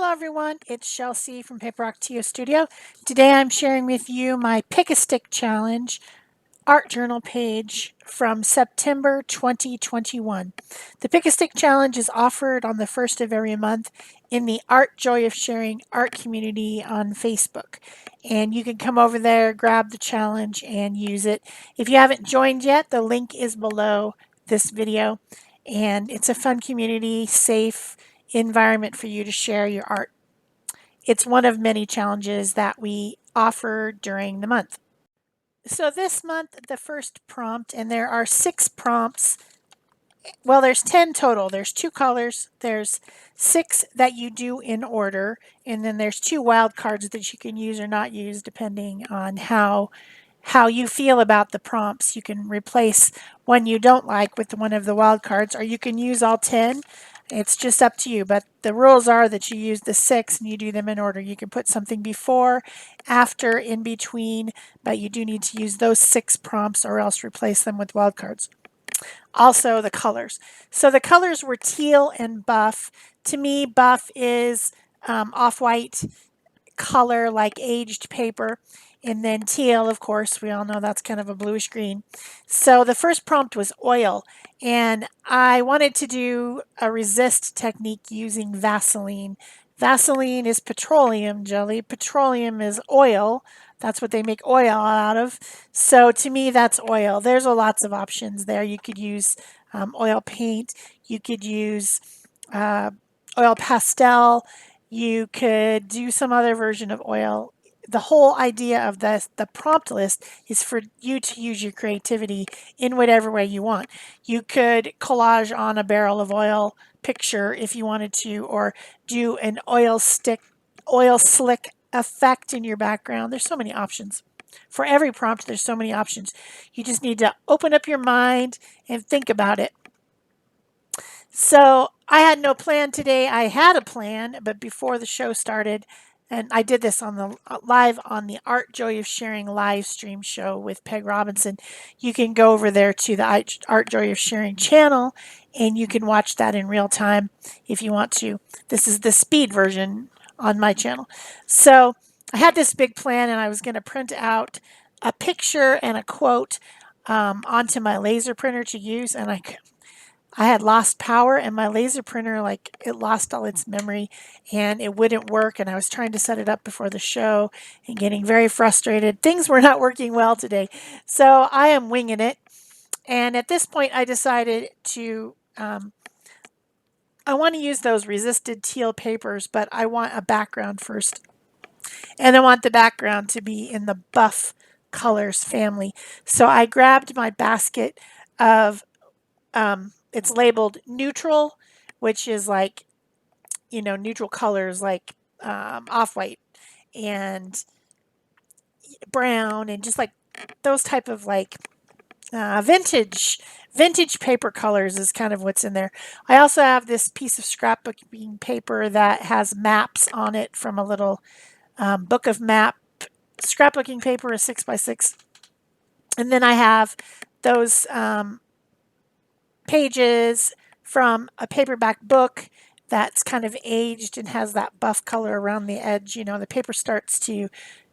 Hello everyone, it's Shel C from PaperOcotilloStudio. Today I'm sharing with you my Pick a Stick Challenge art journal page from September 2021. The Pick a Stick Challenge is offered on the first of every month in the Art Joy of Sharing art community on Facebook. And you can come over there, grab the challenge, and use it. If you haven't joined yet, the link is below this video. And it's a fun community, safe environment for you to share your art. It's one of many challenges that we offer during the month. So this month, the first prompt, and there are 6 prompts. Well, there's 10 total. There's 2 colors. There's 6 that you do in order, and then there's 2 wild cards that you can use or not use depending on how you feel about the prompts. You can replace one you don't like with one of the wild cards, or you can use all 10. It's just up to you, but the rules are that you use the 6 and you do them in order. You can put something before, after, in between, but you do need to use those 6 prompts or else replace them with wild cards. Also, the colors. So the colors were teal and buff. To me, buff is off-white color like aged paper. And then teal, of course, we all know that's kind of a bluish green. So the first prompt was oil. And I wanted to do a resist technique using Vaseline. Vaseline is petroleum jelly. Petroleum is oil. That's what they make oil out of. So to me, that's oil. There's lots of options there. You could use oil paint. You could use oil pastel. You could do some other version of oil. The whole idea of the prompt list is for you to use your creativity in whatever way you want. You could collage on a barrel of oil picture if you wanted to, or do an oil slick effect in your background. There's so many options. For every prompt, there's so many options. You just need to open up your mind and think about it. So I had no plan today. I had a plan, but before the show started, and I did this on the live on the Art Joy of Sharing live stream show with Peg Robinson. You can go over there to the Art Joy of Sharing channel and you can watch that in real time if you want to. This is the speed version on my channel. So I had this big plan and I was going to print out a picture and a quote onto my laser printer to use, and I had lost power and my laser printer, like, it lost all its memory and it wouldn't work, and I was trying to set it up before the show and getting very frustrated. Things were not working well today. So I am winging it. And at this point I decided to, I want to use those resisted teal papers, but I want a background first. And I want the background to be in the buff colors family. So I grabbed my basket of it's labeled neutral, which is like, neutral colors like off-white and brown and just like those type of like vintage paper colors is kind of what's in there. I also have this piece of scrapbooking paper that has maps on it from a little book of map scrapbooking paper, a 6x6. And then I have those pages from a paperback book that's kind of aged and has that buff color around the edge. The paper starts to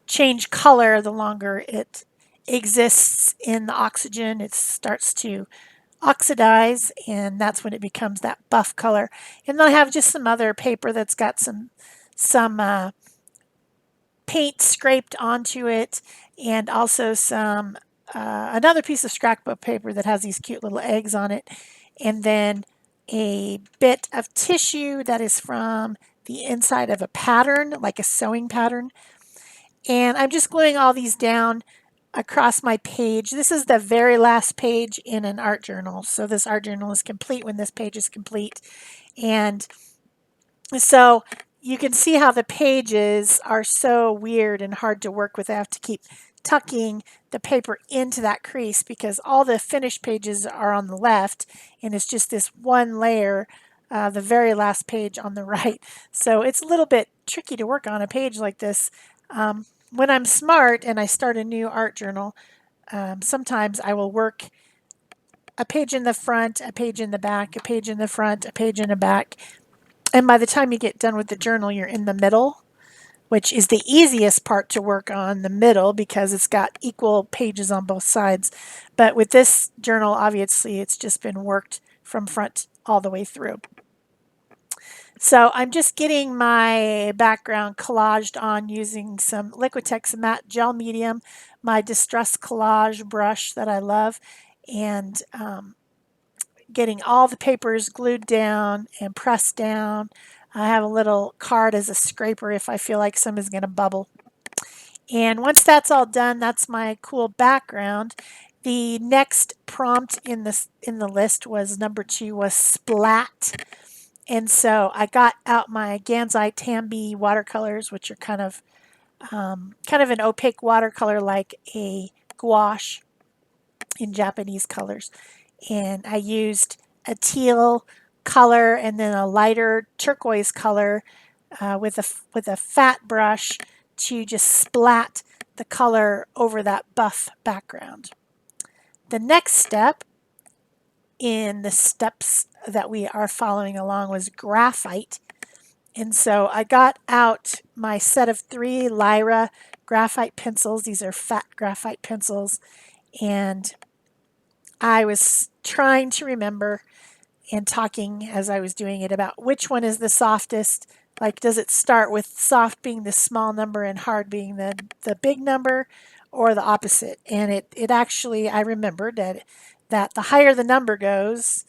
change color the longer it exists in the oxygen. It starts to oxidize, and that's when it becomes that buff color. And then I have just some other paper that's got some paint scraped onto it, and also some another piece of scrapbook paper that has these cute little eggs on it, and then a bit of tissue that is from the inside of a pattern, like a sewing pattern. And I'm just gluing all these down across my page. This is the very last page in an art journal. So this art journal is complete when this page is complete. And so you can see how the pages are so weird and hard to work with. I have to keep tucking the paper into that crease because all the finished pages are on the left and it's just this one layer, the very last page on the right. So it's a little bit tricky to work on a page like this. When I'm smart and I start a new art journal, sometimes I will work a page in the front, a page in the back, a page in the front, a page in the back, And by the time you get done with the journal, you're in the middle, which is the easiest part to work on, the middle, because it's got equal pages on both sides. But with this journal, obviously, it's just been worked from front all the way through. So I'm just getting my background collaged on using some Liquitex matte gel medium, my Distress Collage brush that I love, and getting all the papers glued down and pressed down. I have a little card as a scraper if I feel like some is going to bubble. And once that's all done, that's my cool background. The next prompt in the list was number 2 was splat. And so I got out my Gansai Tambi watercolors, which are kind of an opaque watercolor like a gouache in Japanese colors. And I used a teal color and then a lighter turquoise color with a fat brush to just splat the color over that buff background. The next step in the steps that we are following along was graphite. And so I got out my set of 3 Lyra graphite pencils. These are fat graphite pencils. And I was trying to remember and talking as I was doing it about which one is the softest. Like, does it start with soft being the small number and hard being the big number, or the opposite? And it actually, I remembered that the higher the number goes,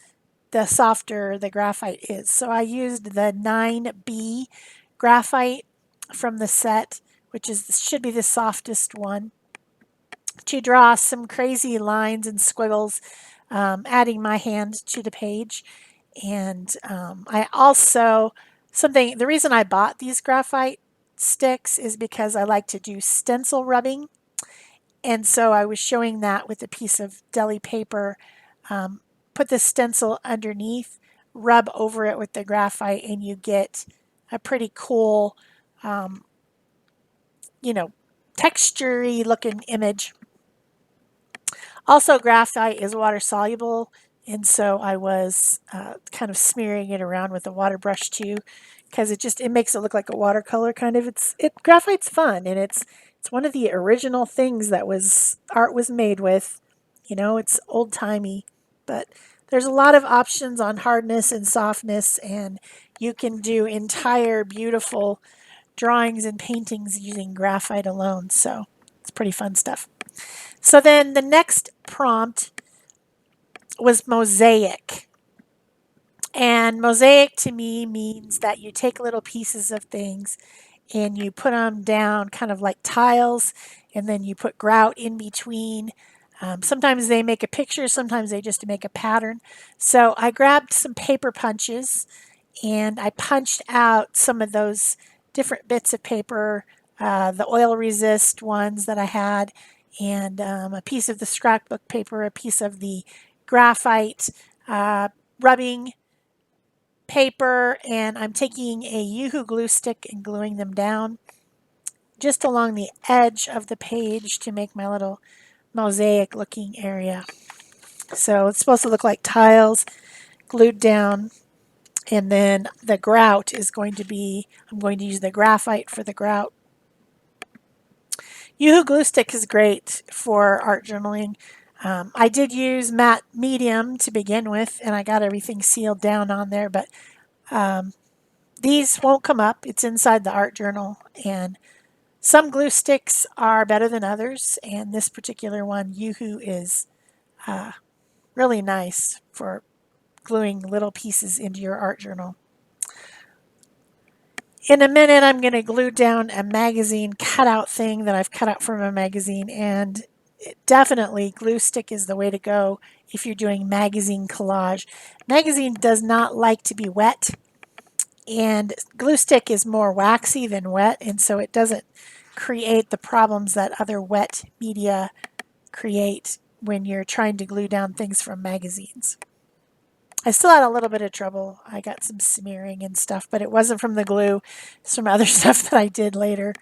the softer the graphite is. So I used the 9B graphite from the set, which should be the softest one, to draw some crazy lines and squiggles, adding my hand to the page. And I also, the reason I bought these graphite sticks is because I like to do stencil rubbing. And so I was showing that with a piece of deli paper, put the stencil underneath, rub over it with the graphite, and you get a pretty cool, texture-y looking image. Also, graphite is water soluble, and so I was kind of smearing it around with a water brush too, because it makes it look like a watercolor kind of. Graphite's fun, and it's one of the original things that art was made with. It's old timey, but there's a lot of options on hardness and softness, and you can do entire beautiful drawings and paintings using graphite alone. So it's pretty fun stuff. So then the next prompt was mosaic. And mosaic to me means that you take little pieces of things and you put them down kind of like tiles, and then you put grout in between. Sometimes they make a picture, sometimes they just make a pattern. So I grabbed some paper punches and I punched out some of those different bits of paper, the oil resist ones that I had, and a piece of the scrapbook paper, a piece of the graphite rubbing paper, and I'm taking a Yoo-Hoo glue stick and gluing them down just along the edge of the page to make my little mosaic looking area. So it's supposed to look like tiles glued down, and then the grout is going to be, I'm going to use the graphite for the grout. Yoo-Hoo glue stick is great for art journaling. I did use matte medium to begin with, and I got everything sealed down on there, but these won't come up. It's inside the art journal, and some glue sticks are better than others, and this particular one, Yoo-Hoo, is really nice for gluing little pieces into your art journal. In a minute, I'm going to glue down a magazine cutout thing that I've cut out from a magazine, and definitely glue stick is the way to go if you're doing magazine collage. Magazine does not like to be wet, and glue stick is more waxy than wet, and so it doesn't create the problems that other wet media create when you're trying to glue down things from magazines. I still had a little bit of trouble. I got some smearing and stuff, but it wasn't from the glue. It's from other stuff that I did later.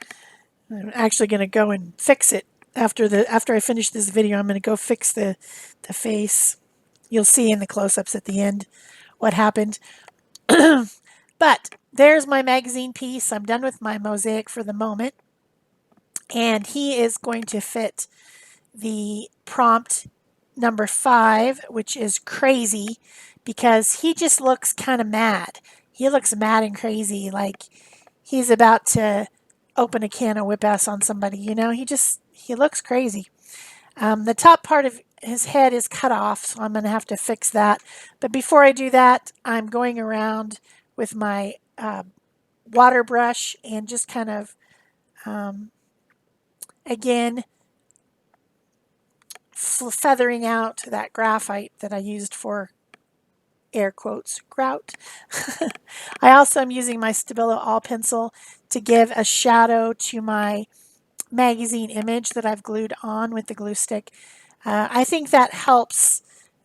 I'm actually going to go and fix it after I finish this video. I'm going to go fix the face. You'll see in the close-ups at the end what happened. But there's my magazine piece. I'm done with my mosaic for the moment. And he is going to fit the prompt number 5, which is crazy, because he just looks kind of mad. He looks mad and crazy, like he's about to open a can of whip ass on somebody. He looks crazy. The top part of his head is cut off, so I'm going to have to fix that. But before I do that, I'm going around with my water brush and just kind of, again, feathering out that graphite that I used for air quotes grout. I also am using my Stabilo All pencil to give a shadow to my magazine image that I've glued on with the glue stick. I think that helps.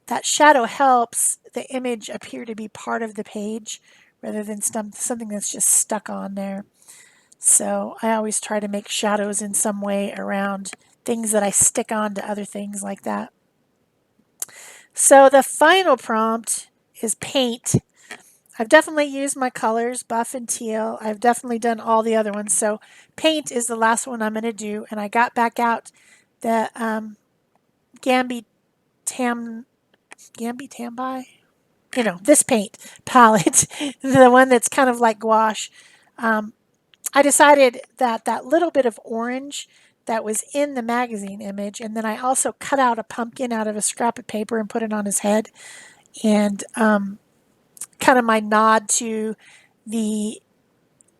That shadow helps the image appear to be part of the page rather than something that's just stuck on there. So I always try to make shadows in some way around things that I stick on to other things like that. So the final prompt is paint. I've definitely used my colors, buff and teal. I've definitely done all the other ones. So paint is the last one I'm going to do. And I got back out the Gambi Tambi, this paint palette, the one that's kind of like gouache. I decided that that little bit of orange that was in the magazine image, and then I also cut out a pumpkin out of a scrap of paper and put it on his head. And kind of my nod to the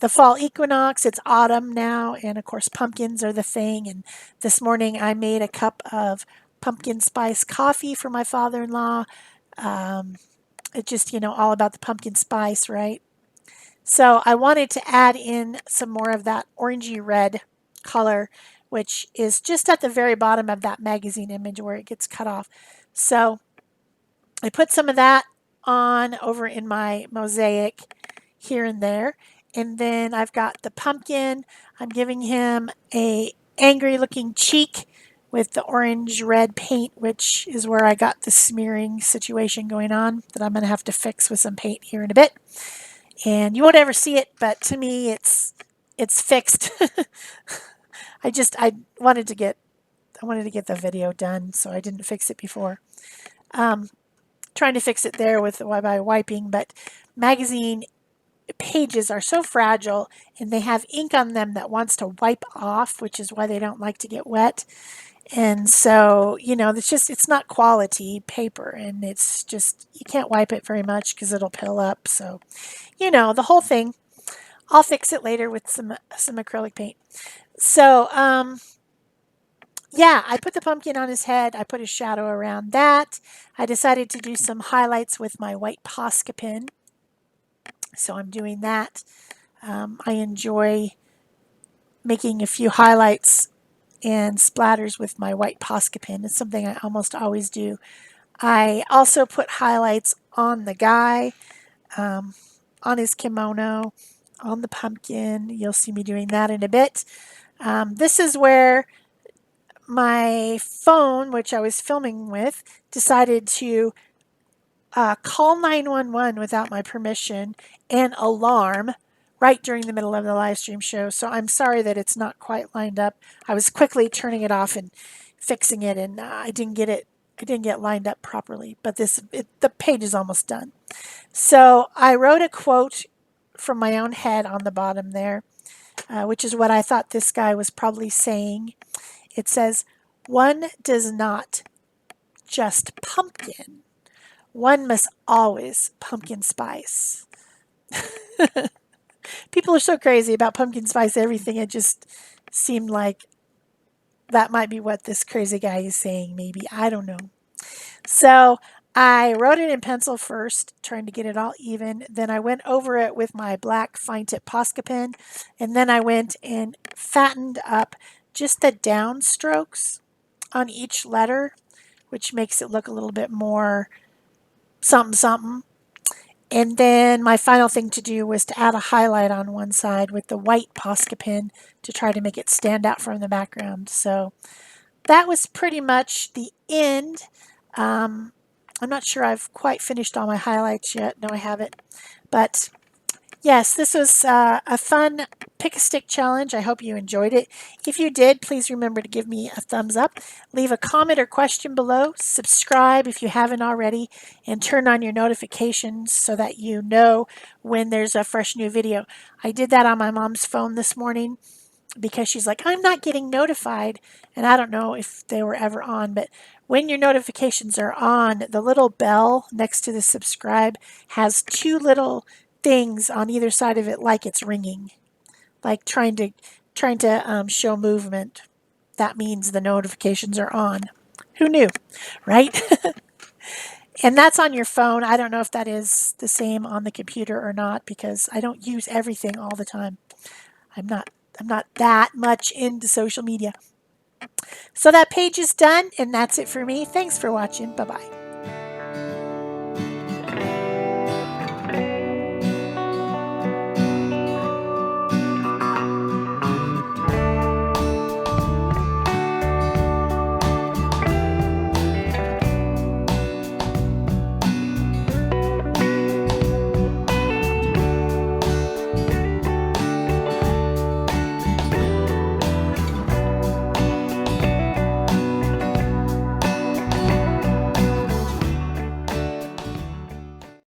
fall equinox. It's autumn now, and of course pumpkins are the thing. And this morning I made a cup of pumpkin spice coffee for my father-in-law. It's just, all about the pumpkin spice, right? So I wanted to add in some more of that orangey red color, which is just at the very bottom of that magazine image where it gets cut off. So I put some of that on over in my mosaic here and there. And then I've got the pumpkin. I'm giving him a angry looking cheek with the orange red paint, which is where I got the smearing situation going on that I'm going to have to fix with some paint here in a bit. And you won't ever see it, but to me it's fixed. I wanted to get the video done, so I didn't fix it before. Trying to fix it there by wiping, but magazine pages are so fragile and they have ink on them that wants to wipe off, which is why they don't like to get wet. And so, it's not quality paper, and it's just, you can't wipe it very much because it'll pill up. So, the whole thing. I'll fix it later with some acrylic paint. So, yeah, I put the pumpkin on his head. I put a shadow around that. I decided to do some highlights with my white Posca pen. So I'm doing that. I enjoy making a few highlights and splatters with my white Posca pen. It's something I almost always do. I also put highlights on the guy, on his kimono, on the pumpkin. You'll see me doing that in a bit. This is where my phone, which I was filming with, decided to call 911 without my permission and alarm right during the middle of the live stream show. So I'm sorry that it's not quite lined up. I was quickly turning it off and fixing it, and I didn't get lined up properly. But the page is almost done. So I wrote a quote from my own head on the bottom there, which is what I thought this guy was probably saying. It says, "One does not just pumpkin. One must always pumpkin spice." People are so crazy about pumpkin spice everything. It just seemed like that might be what this crazy guy is saying, maybe. I don't know. So I wrote it in pencil first, trying to get it all even. Then I went over it with my black fine tip Posca pen. And then I went and fattened up just the down strokes on each letter, which makes it look a little bit more something something. And then my final thing to do was to add a highlight on one side with the white Posca pen to try to make it stand out from the background. So that was pretty much the end. I'm not sure I've quite finished all my highlights yet. No, I haven't. But Yes, this was a fun pick a stick challenge. I hope you enjoyed it. If you did, please remember to give me a thumbs up. Leave a comment or question below. Subscribe if you haven't already, and turn on your notifications so that you know when there's a fresh new video. I did that on my mom's phone this morning because she's like, I'm not getting notified. And I don't know if they were ever on, but when your notifications are on, the little bell next to the subscribe has two little things on either side of it like it's ringing, like trying to show movement. That means the notifications are on. Who knew, right? And that's on your phone. I don't know if that is the same on the computer or not because I don't use everything all the time. I'm not I'm not that much into social media. So that page is done, and that's it for me. Thanks for watching. Bye-bye.